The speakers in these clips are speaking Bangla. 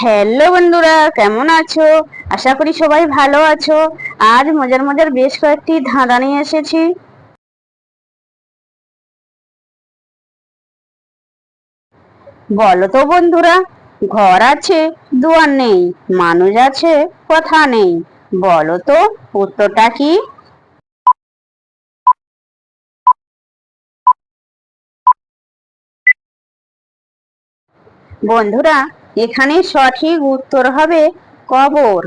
হ্যালো বন্ধুরা, কেমন আছো? আশা করি সবাই ভালো আছো। আজ মজার মজার বেশ কয়েকটি ধাঁধা নিয়ে এসেছি। বলো তো বন্ধুরা, ঘর আছে দুয়ার নেই, মানুষ আছে কথা নেই, বলো তো উত্তরটা কি? বন্ধুরা, এখানে সঠিক উত্তর হবে কবর।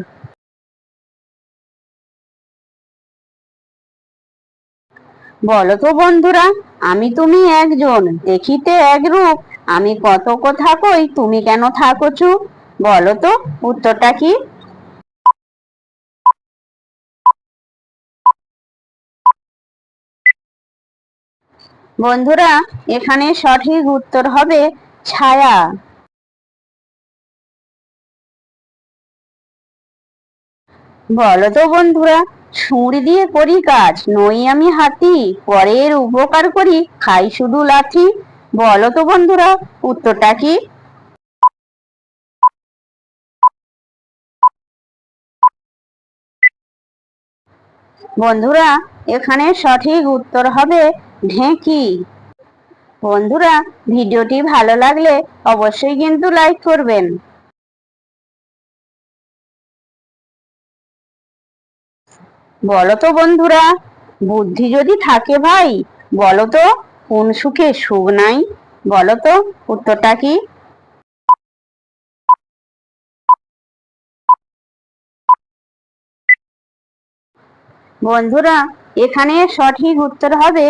বলো তো বন্ধুরা, আমি তুমি একজন, দেখিতে একরূপ, আমি কত কথা কই, তুমি কেন থাকো চুপ? বলো তো উত্তরটা কি? বন্ধুরা, এখানে সঠিক উত্তর হবে ছায়া। বলো তো বন্ধুরা, ছুরি দিয়ে করি কাজ, নই আমি হাতি, পরের উপকার করি, খাই শুধু লাথি। বলো তো বন্ধুরা উত্তরটা কি? বন্ধুরা, এখানে সঠিক উত্তর হবে ঢেঁকি। বন্ধুরা, ভিডিওটি ভালো লাগলে অবশ্যই কিন্তু লাইক করবেন। বলো তো বন্ধুরা, বুদ্ধি যদি থাকে ভাই, বলো তো কোন সুখে সুখ নাই? বলো তো উত্তরটা কি? বন্ধুরা, এখানে সঠিক উত্তর হবে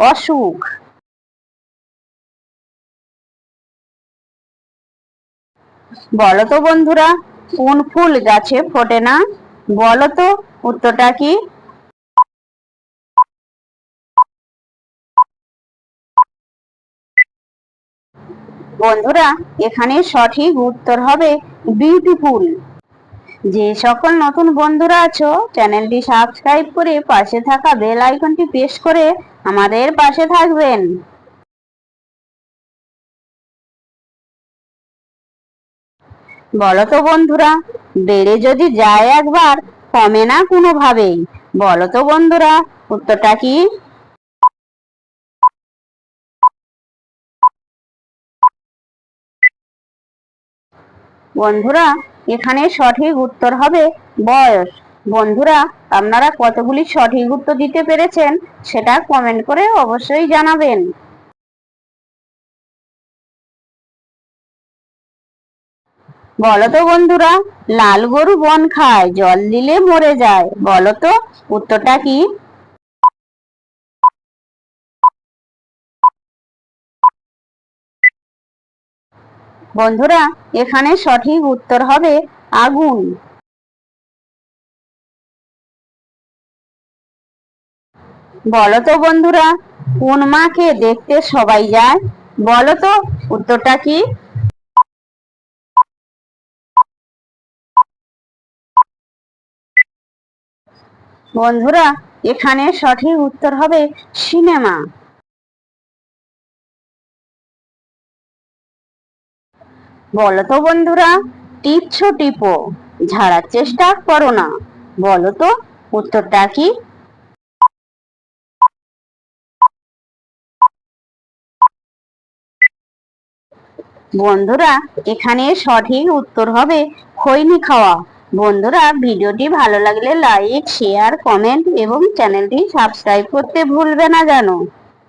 অসুখ। বলো তো বন্ধুরা, কোন ফুল গাছে ফোটে না? বলো তো উত্তরটা কি? বন্ধুরা, এখানে সঠিক উত্তর হবে বিউটিফুল। যে সকল নতুন বন্ধুরা আছো, চ্যানেলটি সাবস্ক্রাইব করে পাশে থাকা বেল আইকনটি প্রেস করে আমাদের পাশে থাকবেন। বলো তো বন্ধুরা, বেড়ে যদি যায় একবার, কমে না কোনোভাবেই। বলো তো বন্ধুরা উত্তরটা কি? বন্ধুরা, এখানে সঠিক উত্তর হবে বয়স। বন্ধুরা, আপনারা কতগুলি সঠিক উত্তর দিতে পেরেছেন সেটা কমেন্ট করে অবশ্যই জানাবেন। বলো তো বন্ধুরা, লাল গরু বন খায়, জল দিলে মরে যায়, বলো তো উত্তরটা কি? বন্ধুরা, এখানে সঠিক উত্তর হবে আগুন। বলো তো বন্ধুরা, কোন মাকে দেখতে সবাই যায়? বলো তো উত্তরটা কি? বন্ধুরা, এখানে সঠিক উত্তর হবে সিনেমা। বলো তো বন্ধুরা, টিপছো টিপো, ঝাড়ার চেষ্টা করো না, বলো তো উত্তরটা কি? বন্ধুরা, এখানে সঠিক উত্তর হবে খৈনি খাওয়া। বন্ধুরা, ভিডিওটি ভালো লাগলে লাইক, শেয়ার, কমেন্ট এবং চ্যানেলটি সাবস্ক্রাইব করতে ভুলবে না জানো।